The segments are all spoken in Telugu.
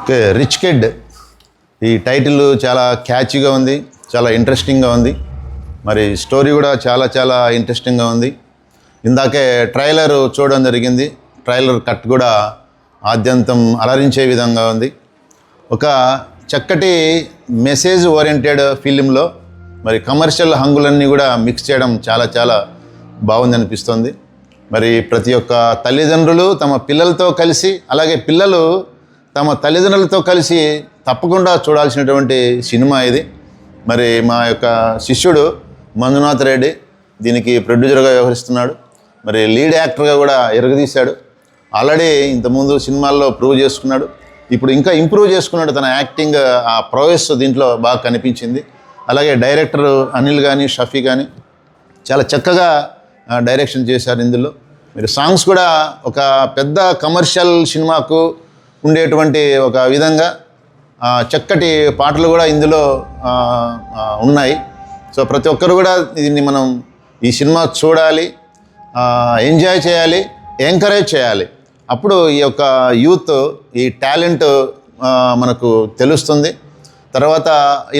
ఓకే, రిచ్ కిడ్ ఈ టైటిల్ చాలా క్యాచీగా ఉంది, చాలా ఇంట్రెస్టింగ్గా ఉంది. మరి స్టోరీ కూడా చాలా చాలా ఇంట్రెస్టింగ్గా ఉంది. ఇందాకే ట్రైలర్ చూడడం జరిగింది. ట్రైలర్ కట్ కూడా ఆద్యంతం అలరించే విధంగా ఉంది. ఒక చక్కటి మెసేజ్ ఓరియంటెడ్ ఫిలింలో మరి కమర్షియల్ హంగులన్నీ కూడా మిక్స్ చేయడం చాలా చాలా బాగుంది అనిపిస్తుంది. మరి ప్రతి ఒక్క తల్లిదండ్రులు తమ పిల్లలతో కలిసి, అలాగే పిల్లలు తమ తల్లిదండ్రులతో కలిసి తప్పకుండా చూడాల్సినటువంటి సినిమా ఇది. మరి మా యొక్క శిష్యుడు మంజునాథ్ రెడ్డి దీనికి ప్రొడ్యూసర్గా వ్యవహరిస్తున్నాడు. మరి లీడ్ యాక్టర్గా కూడా ఎరగదీశాడు. ఆల్రెడీ ఇంతకుముందు సినిమాల్లో ప్రూవ్ చేసుకున్నాడు. ఇప్పుడు ఇంకా ఇంప్రూవ్ చేసుకున్నాడు. తన యాక్టింగ్ ఆ ప్రోవెస్ దీంట్లో బాగా కనిపించింది. అలాగే డైరెక్టర్ అనిల్ కానీ షఫీ కానీ చాలా చక్కగా డైరెక్షన్ చేశారు. ఇందులో మీరు సాంగ్స్ కూడా ఒక పెద్ద కమర్షియల్ సినిమాకు ఉండేటువంటి ఒక విధంగా చక్కటి పాటలు కూడా ఇందులో ఉన్నాయి. సో ప్రతి ఒక్కరు కూడా దీన్ని మనం ఈ సినిమా చూడాలి, ఎంజాయ్ చేయాలి, ఎంకరేజ్ చేయాలి. అప్పుడు ఈ యొక్క యూత్ ఈ టాలెంట్ మనకు తెలుస్తుంది. తర్వాత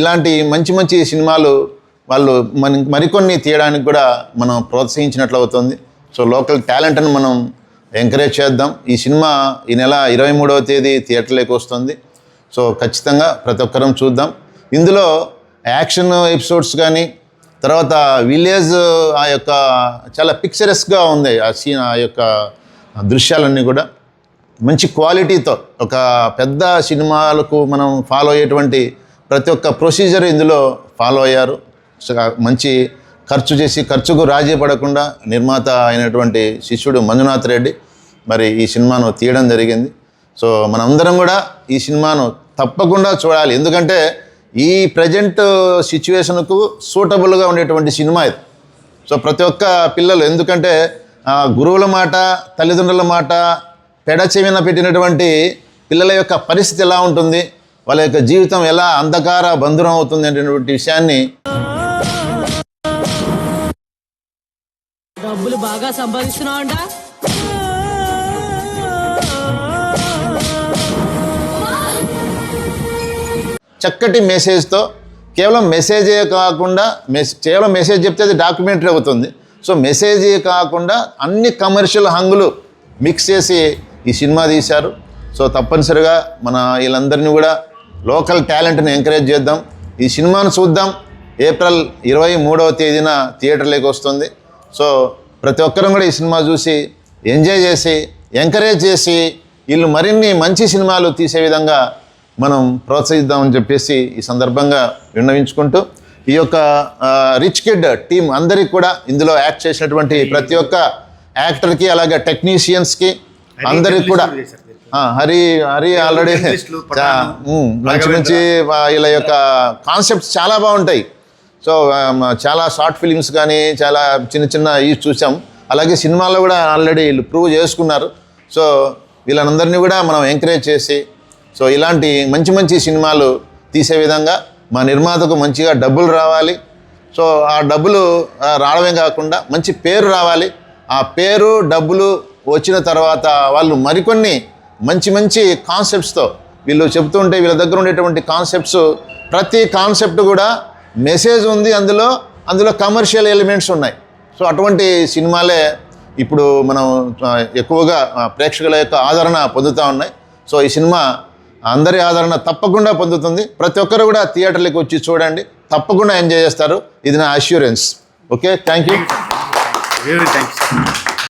ఇలాంటి మంచి మంచి సినిమాలు వాళ్ళు మరికొన్ని తీయడానికి కూడా మనం ప్రోత్సహించినట్లు అవుతుంది. సో లోకల్ టాలెంట్ని మనం ఎంకరేజ్ చేద్దాం. ఈ సినిమా ఈ నెల 23వ తేదీ థియేటర్లోకి వస్తుంది. సో ఖచ్చితంగా ప్రతి ఒక్కరం చూద్దాం. ఇందులో యాక్షన్ ఎపిసోడ్స్ కానీ, తర్వాత విలేజ్ ఆ యొక్క చాలా పిక్చరస్గా ఉంది ఆ సీన్, ఆ యొక్క దృశ్యాలన్నీ కూడా మంచి క్వాలిటీతో ఒక పెద్ద సినిమాలకు మనం ఫాలో అయ్యేటువంటి ప్రతి ఒక్క ప్రొసీజర్ ఇందులో ఫాలో అయ్యారు. మంచి ఖర్చు చేసి ఖర్చుకు రాజీ పడకుండా నిర్మాత అయినటువంటి శిష్యుడు మంజునాథ్ రెడ్డి మరి ఈ సినిమాను తీయడం జరిగింది. సో మనందరం కూడా ఈ సినిమాను తప్పకుండా చూడాలి. ఎందుకంటే ఈ ప్రజెంట్ సిచ్యువేషన్కు సూటబుల్గా ఉండేటువంటి సినిమా ఇది. సో ప్రతి ఒక్క పిల్లలు, ఎందుకంటే గురువుల మాట, తల్లిదండ్రుల మాట పెడచెవిన పెట్టినటువంటి పిల్లల యొక్క పరిస్థితి ఎలా ఉంటుంది, వాళ్ళ యొక్క జీవితం ఎలా అంధకార బంధురం అవుతుంది అనేటువంటి విషయాన్ని డబ్బులు బాగా సంపాదిస్తున్నావంట. చక్కటి మెసేజ్తో, కేవలం మెసేజే కాకుండా కేవలం మెసేజ్ చెప్తే అది డాక్యుమెంటరీ అవుతుంది. సో మెసేజే కాకుండా అన్ని కమర్షియల్ హంగులు మిక్స్ చేసి ఈ సినిమా తీశారు. సో తప్పనిసరిగా మన వీళ్ళందరినీ కూడా లోకల్ టాలెంట్ని ఎంకరేజ్ చేద్దాం. ఈ సినిమాను చూద్దాం. ఏప్రిల్ 23వ తేదీన థియేటర్లోకి వస్తుంది. సో ప్రతి ఒక్కరం కూడా ఈ సినిమా చూసి ఎంజాయ్ చేసి ఎంకరేజ్ చేసి వీళ్ళు మరిన్ని మంచి సినిమాలు తీసే విధంగా మనం ప్రోత్సహిద్దామని చెప్పేసి ఈ సందర్భంగా విన్నవించుకుంటూ, ఈ యొక్క రిచ్ కిడ్ టీం అందరికీ కూడా ఇందులో యాక్ట్ చేసినటువంటి ప్రతి ఒక్క యాక్టర్కి, అలాగే టెక్నీషియన్స్కి అందరికి కూడా హరి ఆల్రెడీ మంచి మంచి వీళ్ళ యొక్క కాన్సెప్ట్స్ చాలా బాగుంటాయి. సో చాలా షార్ట్ ఫిలిమ్స్ కానీ చాలా చిన్న చిన్న ఇవి చూసాం. అలాగే సినిమాల్లో కూడా ఆల్రెడీ వీళ్ళు ప్రూవ్ చేసుకున్నారు. సో వీళ్ళందరినీ కూడా మనం ఎంకరేజ్ చేసి, సో ఇలాంటి మంచి మంచి సినిమాలు తీసే విధంగా మా నిర్మాతకు మంచిగా డబ్బులు రావాలి. సో ఆ డబ్బులు రావడమే కాకుండా మంచి పేరు రావాలి. ఆ పేరు డబ్బులు వచ్చిన తర్వాత వాళ్ళు మరికొన్ని మంచి మంచి కాన్సెప్ట్స్తో వీళ్ళు చెప్తుంటే, వీళ్ళ దగ్గర ఉండేటువంటి కాన్సెప్ట్స్ ప్రతి కాన్సెప్ట్ కూడా మెసేజ్ ఉంది, అందులో కమర్షియల్ ఎలిమెంట్స్ ఉన్నాయి. సో అటువంటి సినిమాలే ఇప్పుడు మనం ఎక్కువగా ప్రేక్షకుల యొక్క ఆదరణ పొందుతూ ఉన్నాయి. సో ఈ సినిమా అందరి ఆదరణ తప్పకుండా పొందుతుంది. ప్రతి ఒక్కరు కూడా థియేటర్లకు వచ్చి చూడండి, తప్పకుండా ఎంజాయ్ చేస్తారు. ఇది నా assurance. Okay, thank you. Really, thanks.